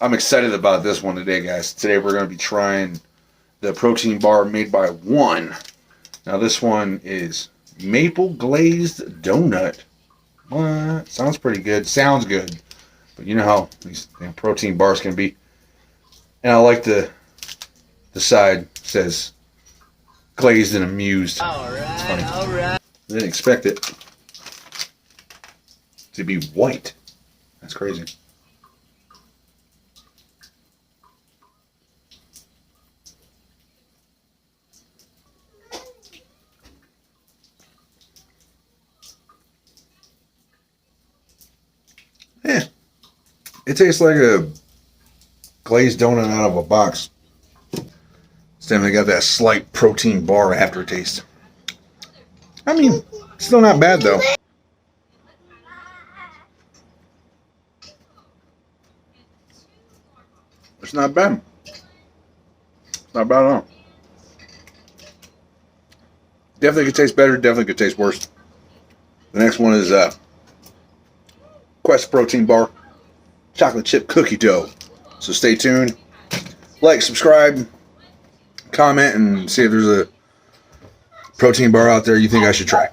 I'm excited about this one today, guys. Today we're going to be trying the protein bar made by One. Now this one is maple glazed donut. What? Sounds pretty good. Sounds good. But you know how these damn protein bars can be. And I like the side says glazed and amused. It's funny. I didn't expect it to be white. That's crazy. Yeah, it tastes like a glazed donut out of a box. It's definitely got that slight protein bar aftertaste. I mean, still not bad though. It's not bad. It's not bad at all. Definitely could taste better. Definitely could taste worse. The next one is Quest protein bar, chocolate chip cookie dough. So stay tuned. Like, subscribe, comment, and see if there's a protein bar out there you think I should try.